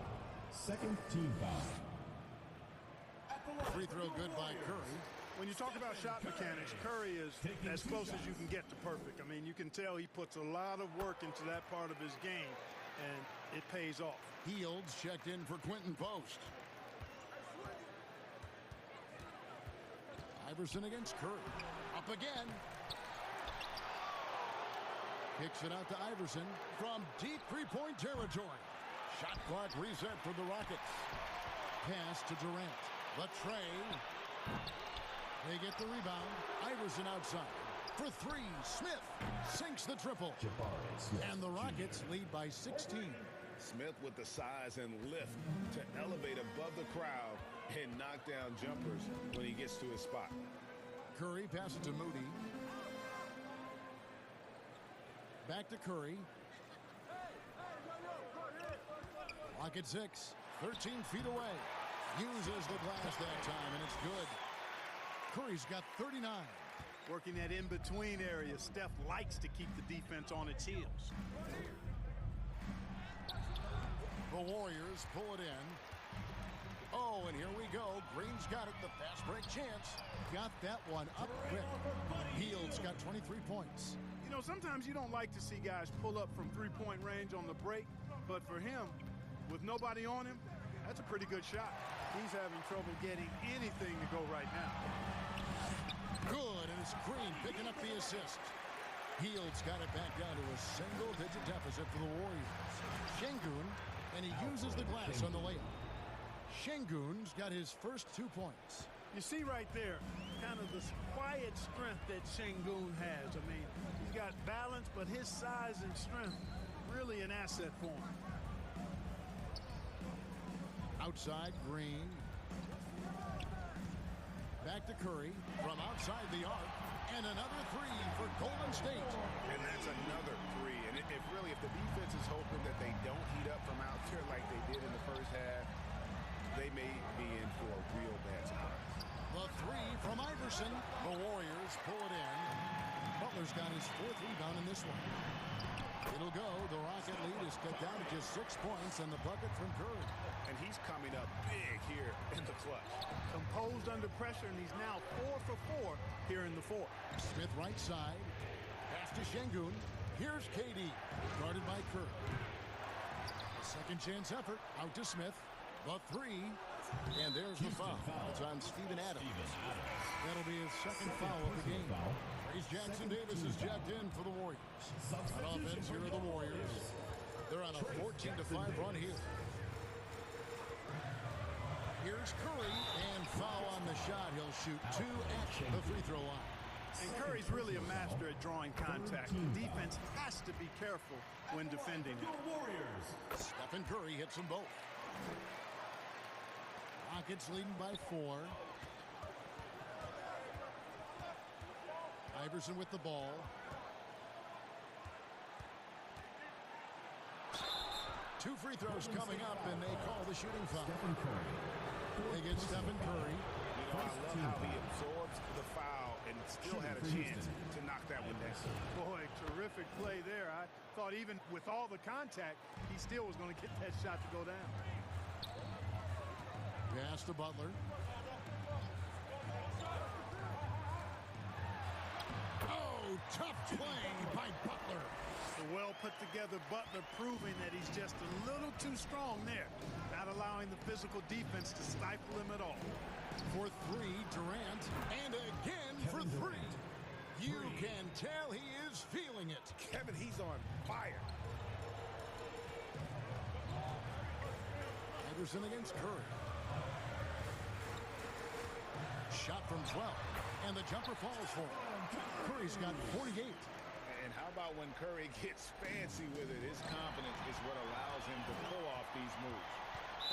Second team foul. Free throw good by Curry. When you talk about shot mechanics, Curry is as close as you can get to perfect. I mean, you can tell he puts a lot of work into that part of his game, and it pays off. Fields checked in for Quentin Post. Iverson against Curry. Up again. Kicks it out to Iverson from deep three-point territory. Shot clock reset for the Rockets. Pass to Durant. The tray. They get the rebound. Iverson outside. For three, Smith sinks the triple. And the Rockets lead by 16. Smith with the size and lift to elevate above the crowd and knock down jumpers when he gets to his spot. Curry passes to Moody. Back to Curry. Rocket 6, 13 feet away. Uses the glass that time, and it's good. Curry's got 39. Working that in-between area. Steph likes to keep the defense on its heels. The Warriors pull it in. Oh, and here we go. Green's got it. The fast break chance. Got that one up quick. Fields got 23 points. You know, sometimes you don't like to see guys pull up from three-point range on the break, but for him, with nobody on him, that's a pretty good shot. He's having trouble getting anything to go right now. Good, and it's Green picking up the assist. Heald's got it back down to a single-digit deficit for the Warriors. Şengün, and he uses the glass on the layup. Şengün's got his first 2 points. You see right there, kind of this quiet strength that Şengün has. I mean, he's got balance, but his size and strength really an asset for him. Outside, Green. Back to Curry from outside the arc. And another three for Golden State. And that's another three. And if the defense is hoping that they don't heat up from out there like they did in the first half, they may be in for a real bad surprise. The three from Iverson. The Warriors pull it in. Butler's got his 4th rebound in this one. It'll go. The Rocket lead is cut down to just 6 points, and the bucket from Curry. And he's coming up big here in the clutch. Composed under pressure, and he's now 4 for 4 here in the fourth. Smith right side. Pass to Şengün. Here's KD. Guarded by Curry. A second chance effort. Out to Smith. The three. And there's the foul. It's on Steven Adams. That'll be his second foul of the game. Trace Jackson Davis is jacked in for the Warriors. On offense, here are the Warriors. They're on a 14-5 run here. Here's Curry, and foul on the shot. He'll shoot 2 at the free throw line. And Curry's really a master at drawing contact. The defense has to be careful when defending him. Stephen Curry hits them both. Rockets leading by 4. Iverson with the ball. Two free throws coming up, and they call the shooting foul. They get Stephen Curry. I love how he absorbs the foul and still had a chance to knock that one down. Boy, terrific play there. I thought even with all the contact, he still was going to get that shot to go down. Pass to Butler. Oh, tough play by Butler. The well put together Butler proving that he's just a little too strong there. Not allowing the physical defense to stifle him at all. For 3, Durant. And again for 3. You can tell he is feeling it. Kevin, he's on fire. Iverson against Curry. Shot from 12. And the jumper falls for him. Curry's got 48. And how about when Curry gets fancy with it? His confidence is what allows him to pull off these moves.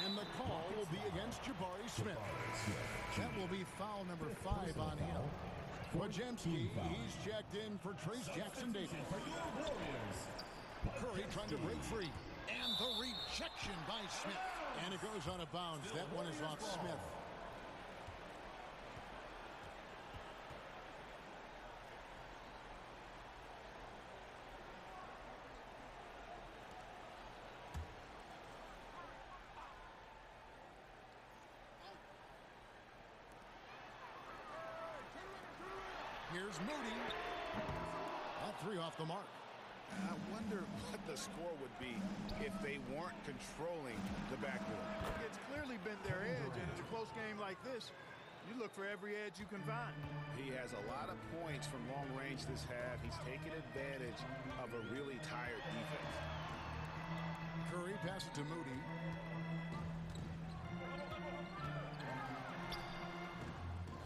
And the call will be against Jabari Smith. That will be foul number 5 on him. Wojemski, he's checked in for Trace Jackson Davis. Curry trying to break free. And the rejection by Smith. And it goes out of bounds. That one is off Smith. Here's Moody. All 3 off the mark. I wonder what the score would be if they weren't controlling the backboard. It's clearly been their edge, and in a close game like this, you look for every edge you can find. He has a lot of points from long range this half. He's taken advantage of a really tired defense. Curry passes to Moody.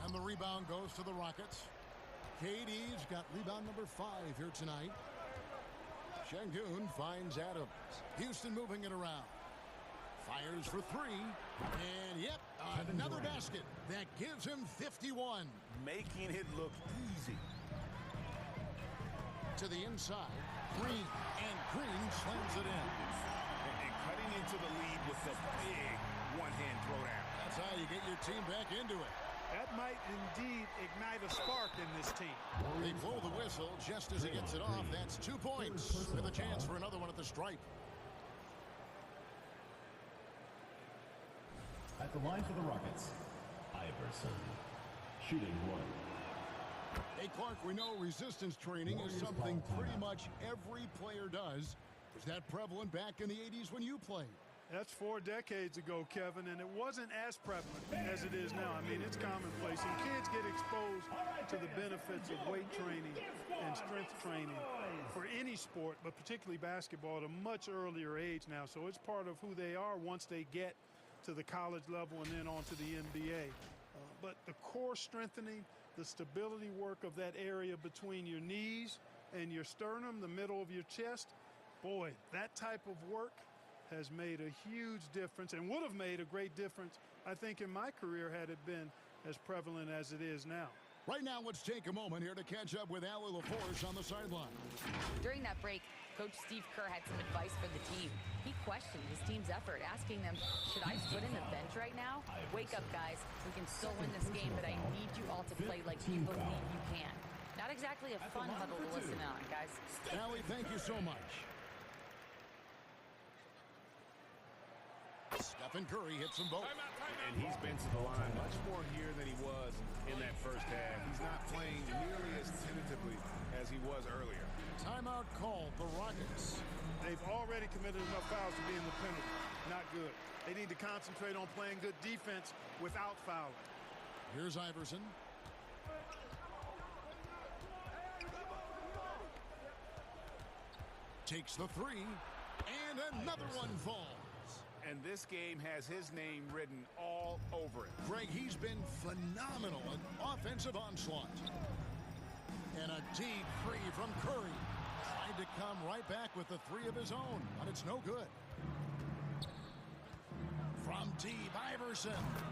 And the rebound goes to the Rockets. KD's got rebound number 5 here tonight. Şengün finds Adams. Houston moving it around. Fires for 3. And yep, another basket. That gives him 51. Making it look easy. To the inside. Green. And Green slams it in. And cutting into the lead with the big one-hand throwdown. That's how you get your team back into it. That might indeed ignite a spark in this team. They blow the whistle just as he gets it off. That's 2 points with a chance for another one at the stripe. At the line for the Rockets, Iverson, shooting 1. Hey, Clark, we know resistance training is something pretty much every player does. Was that prevalent back in the 80s when you played? That's 4 decades ago, Kevin, and it wasn't as prevalent as it is now. I mean, it's commonplace, and kids get exposed to the benefits of weight training and strength training for any sport, but particularly basketball, at a much earlier age now. So it's part of who they are once they get to the college level and then on to the NBA. But the core strengthening, the stability work of that area between your knees and your sternum, the middle of your chest, boy, that type of work has made a huge difference and would have made a great difference, I think, in my career had it been as prevalent as it is now. Right now, let's take a moment here to catch up with Allie LaForce on the sideline. During that break, Coach Steve Kerr had some advice for the team. He questioned his team's effort, asking them, should I split in the bench right now? Wake up, guys. We can still win this game, but I need you all to play like you believe you can. Not exactly a fun huddle to listen on, guys. Allie, thank you so much. Stephen Curry hits them both. And he's been to the line much more here than he was in that first half. He's not playing nearly as tentatively as he was earlier. Timeout called the Rockets. They've already committed enough fouls to be in the penalty. Not good. They need to concentrate on playing good defense without fouling. Here's Iverson. Takes the three, and another one falls. And this game has his name written all over it. Greg, he's been phenomenal. An offensive onslaught. And a deep three from Curry. Tried to come right back with the three of his own, but it's no good. From deep, Iverson.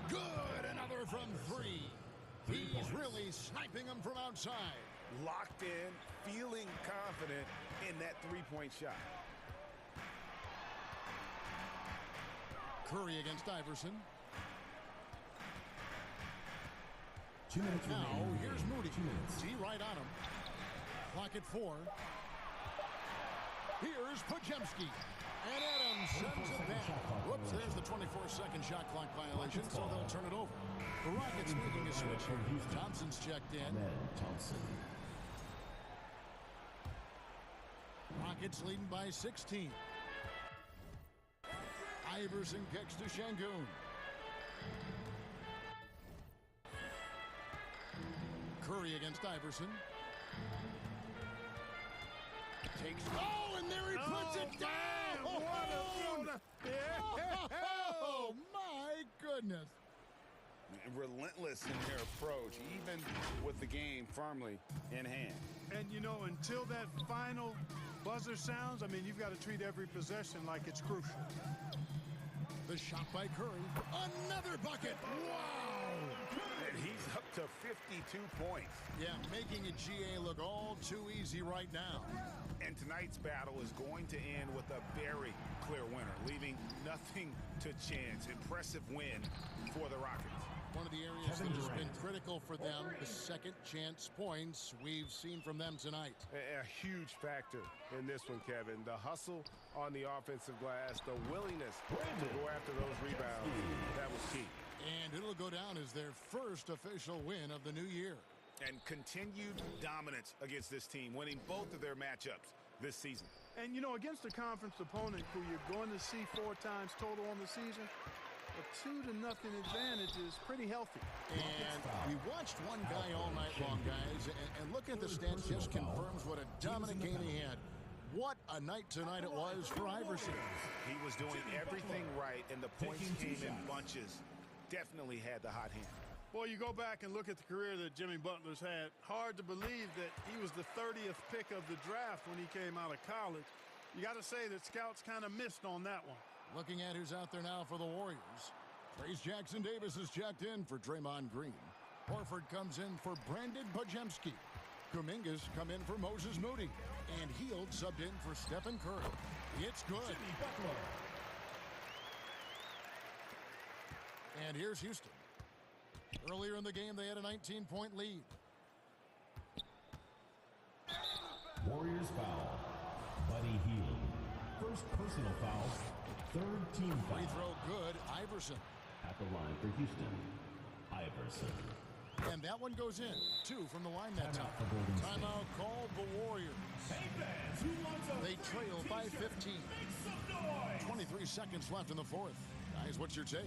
Good, another from three. He's really sniping them from outside. Locked in, feeling confident in that three-point shot. Curry against Iverson. 2 minutes now, remaining. here's Moody. 2 minutes. D right on him. Clock at 4. Here's Podziemski. And Adams sends it back. Whoops, there's the 24-second shot clock violation, so they'll turn it over. The Rockets making a switch here. Thompson's checked in. Thompson. Rockets leading by 16. Iverson kicks to Şengün. Curry against Iverson. Takes. Oh, and there he puts it down! Oh, my goodness. Relentless in their approach, even with the game firmly in hand. And, you know, until that final buzzer sounds, I mean, you've got to treat every possession like it's crucial. The shot by Curry. Another bucket. Wow. And he's up to 52 points. Yeah, making a GA look all too easy right now. And tonight's battle is going to end with a very clear winner, leaving nothing to chance. Impressive win for the Rockets. One of the areas that has been critical for them, the second chance points we've seen from them tonight. A huge factor in this one, Kevin. The hustle on the offensive glass, the willingness to go after those rebounds, that was key. And it'll go down as their first official win of the new year. And continued dominance against this team, winning both of their matchups this season. And, you know, against a conference opponent who you're going to see 4 times total on the season, a 2-0 advantage is pretty healthy. And we watched one guy all night long, guys, and look at the stats, just confirms what a dominant game he had. What a night tonight it was for Iverson. He was doing everything right, and the points came in bunches. Definitely had the hot hand. Boy, you go back and look at the career that Jimmy Butler's had. Hard to believe that he was the 30th pick of the draft when he came out of college. You got to say that scouts kind of missed on that one. Looking at who's out there now for the Warriors. Trace Jackson Davis is checked in for Draymond Green. Horford comes in for Brandon Podziemski. Kuminga's come in for Moses Moody. And Hield subbed in for Stephen Curry. It's good. And here's Houston. Earlier in the game, they had a 19-point lead. Warriors foul. Buddy Hield. First personal foul. Third team foul. Free throw good. Iverson. At the line for Houston. Iverson. And that one goes in. 2 from the line that time. Timeout called the Warriors. They trail by 15. 23 3 seconds left in the fourth. Guys, what's your take?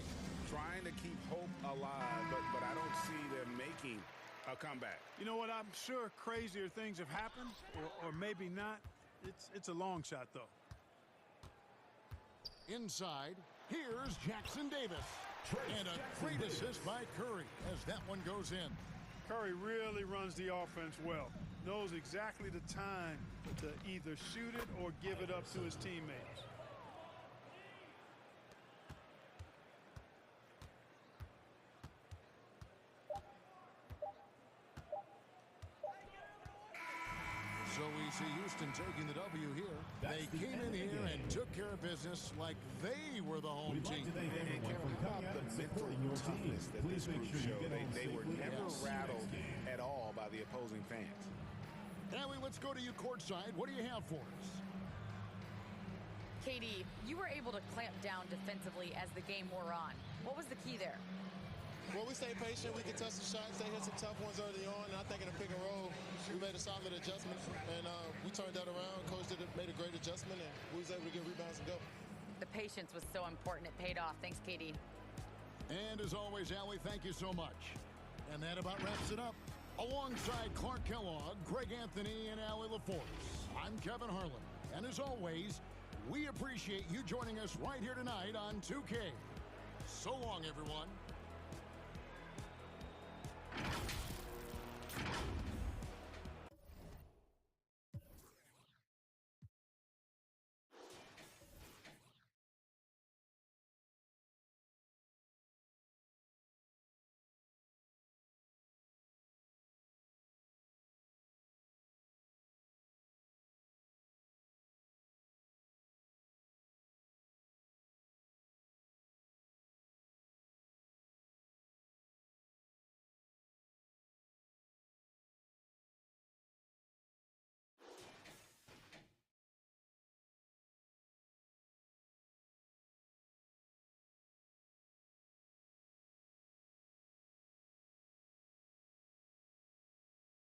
Trying to keep hope alive, but I don't see them making a comeback. You know what? I'm sure crazier things have happened, or maybe not. It's a long shot, though. Inside, here's Jackson Davis. And a great assist by Curry as that one goes in. Curry really runs the offense well. Knows exactly the time to either shoot it or give it up to his teammates. So we see Houston taking the W here. They came in here and took care of business like they were the home team. And Kevin, how about the mental toughness that this group showed? They were never rattled at all by the opposing fans. Allie, let's go to you courtside. What do you have for us? KD, you were able to clamp down defensively as the game wore on. What was the key there? Well, we stayed patient. We could touch the shots. They hit some tough ones early on. And I think in the pick and roll, we made a solid adjustment. And we turned that around. Coach made a great adjustment. And we was able to get rebounds and go. The patience was so important. It paid off. Thanks, KD. And as always, Allie, thank you so much. And that about wraps it up. Alongside Clark Kellogg, Greg Anthony, and Allie LaForce, I'm Kevin Harlan. And as always, we appreciate you joining us right here tonight on 2K. So long, everyone.